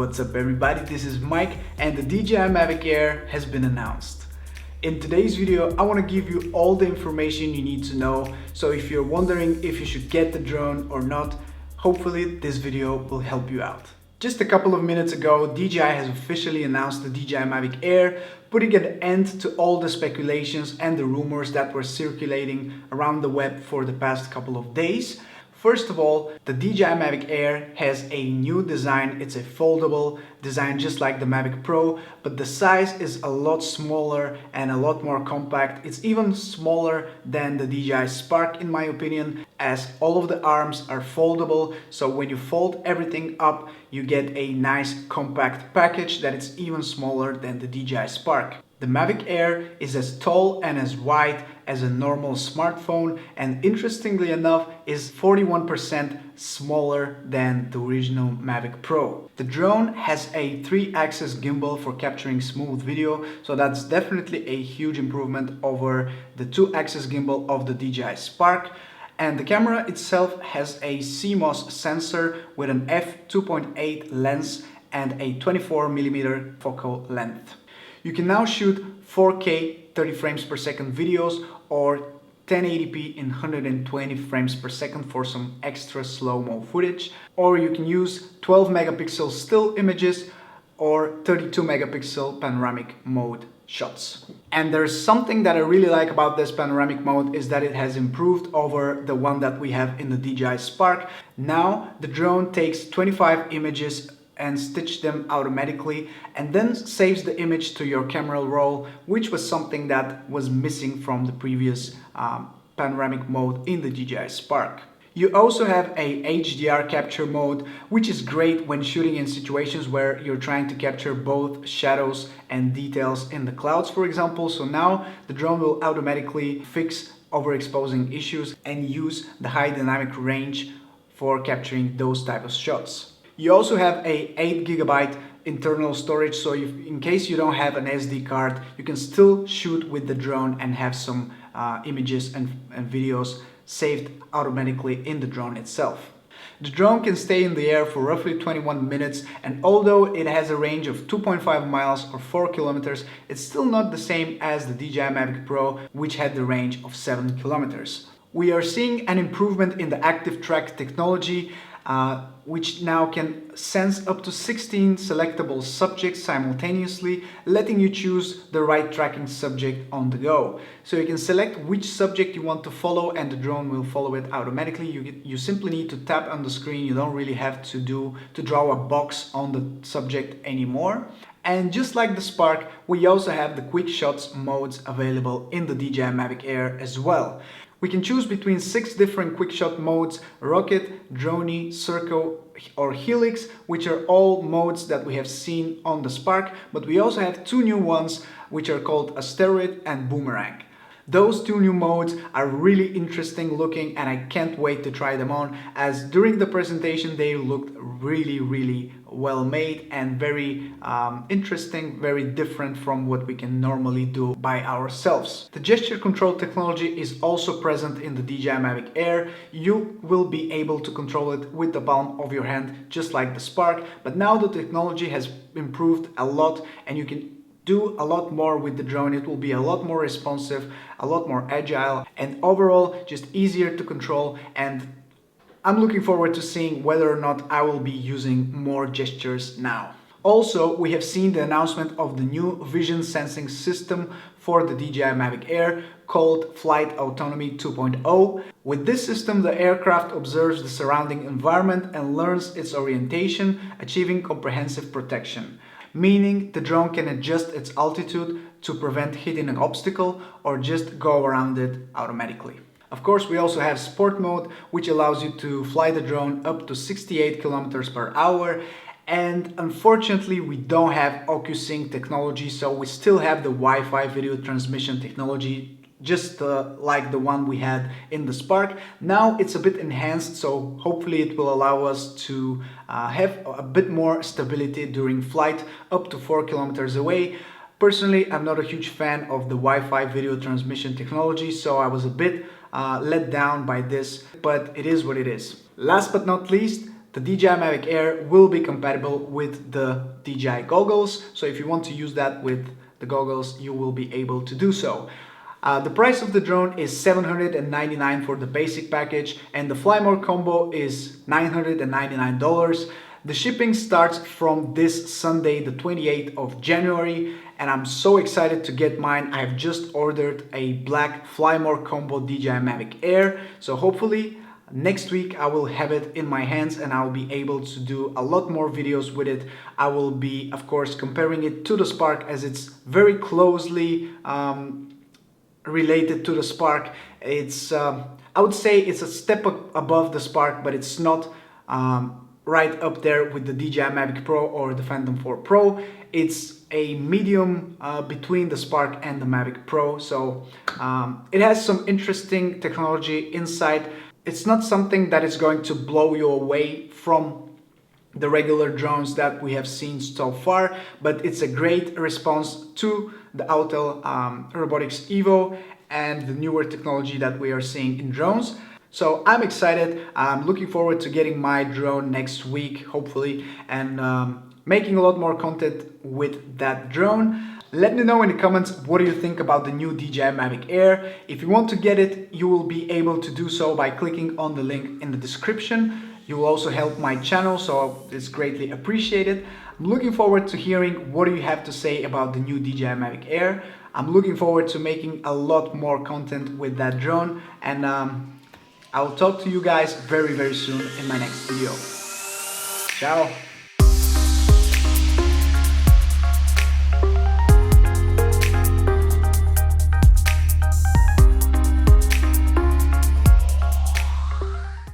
What's up everybody, this is Mike and the Dji Mavic Air has been announced. In today's video, I want to give you all the information you need to know, so if you're wondering if you should get the drone or not, hopefully this video will help you out. Just a couple of minutes ago, DJI has officially announced the Dji Mavic Air, putting an end to all the speculations and the rumors that were circulating around the web for the past couple of days. First of all, the Dji Mavic Air has a new design. It's a foldable design just like the Mavic Pro, but the size is a lot smaller and a lot more compact. It's even smaller than the DJI Spark in my opinion, as all of the arms are foldable. So when you fold everything up, you get a nice compact package that is even smaller than the DJI Spark. The Mavic Air is as tall and as wide as a normal smartphone, and interestingly enough is 41% smaller than the original Mavic Pro. The drone has a 3-axis gimbal for capturing smooth video, so that's definitely a huge improvement over the 2-axis gimbal of the DJI Spark. And the camera itself has a CMOS sensor with an f2.8 lens and a 24mm focal length. You can now shoot 4K 30 frames per second videos or 1080p in 120 frames per second for some extra slow-mo footage, or you can use 12 megapixel still images or 32 megapixel panoramic mode shots. And there's something that I really like about this panoramic mode is that it has improved over the one that we have in the DJI Spark. Now the drone takes 25 images and stitch them automatically and then saves the image to your camera roll, which was something that was missing from the previous panoramic mode in the DJI Spark. You also have a HDR capture mode, which is great when shooting in situations where you're trying to capture both shadows and details in the clouds, for example. So now the drone will automatically fix overexposing issues and use the high dynamic range for capturing those type of shots. You also have a 8GB internal storage, so in case you don't have an SD card, you can still shoot with the drone and have some images and videos saved automatically in the drone itself. The drone can stay in the air for roughly 21 minutes, and although it has a range of 2.5 miles or 4 kilometers, it's still not the same as the DJI Mavic Pro, which had the range of 7 kilometers. We are seeing an improvement in the active track technology, which now can sense up to 16 selectable subjects simultaneously, letting you choose the right tracking subject on the go. So you can select which subject you want to follow and the drone will follow it automatically. You simply need to tap on the screen. You don't really have to draw a box on the subject anymore. And just like the Spark, we also have the quick shots modes available in the DJI Mavic Air as well. We can choose between 6 different quickshot modes: Rocket, Droney, Circo or Helix, which are all modes that we have seen on the Spark, but we also have 2 new ones which are called Asteroid and Boomerang. Those 2 new modes are really interesting looking and I can't wait to try them on, as during the presentation they looked really well made and very interesting, very different from what we can normally do by ourselves. The gesture control technology is also present in the DJI Mavic Air. You will be able to control it with the palm of your hand just like the Spark, but now the technology has improved a lot and you can do a lot more with the drone. It will be a lot more responsive, a lot more agile, and overall just easier to control, and I'm looking forward to seeing whether or not I will be using more gestures now. Also, we have seen the announcement of the new vision sensing system for the DJI Mavic Air called Flight Autonomy 2.0. With this system, the aircraft observes the surrounding environment and learns its orientation, achieving comprehensive protection. Meaning the drone can adjust its altitude to prevent hitting an obstacle or just go around it automatically. Of course, we also have sport mode, which allows you to fly the drone up to 68 kilometers per hour. And unfortunately, we don't have OcuSync technology, so we still have the Wi-Fi video transmission technology, just like the one we had in the Spark. Now it's a bit enhanced, so hopefully it will allow us to have a bit more stability during flight up to 4 kilometers away. Personally, I'm not a huge fan of the Wi-Fi video transmission technology, so I was a bit let down by this, but it is what it is. Last but not least, the DJI Mavic Air will be compatible with the DJI goggles. So if you want to use that with the goggles, you will be able to do so. The price of the drone is $799 for the basic package, and the Fly More combo is $999. The shipping starts from this Sunday, the 28th of January, and I'm so excited to get mine. I've just ordered a black Fly More combo DJI Mavic Air, so hopefully next week I will have it in my hands and I'll be able to do a lot more videos with it. I will be, of course, comparing it to the Spark, as it's very closely related to the Spark. It's I would say it's a step above the Spark, but it's not right up there with the DJI Mavic Pro or the Phantom 4 Pro. It's a medium between the Spark and the Mavic Pro, so it has some interesting technology inside. It's not something that is going to blow you away from the regular drones that we have seen so far, but it's a great response to the Autel Robotics Evo and the newer technology that we are seeing in drones. So I'm excited. I'm looking forward to getting my drone next week, hopefully, and making a lot more content with that drone. Let me know in the comments what do you think about the new DJI Mavic Air. If you want to get it, you will be able to do so by clicking on the link in the description. You will also help my channel, so it's greatly appreciated. I'm looking forward to hearing what do you have to say about the new DJI Mavic Air. I'm looking forward to making a lot more content with that drone, and I'll talk to you guys very soon in my next video. Ciao!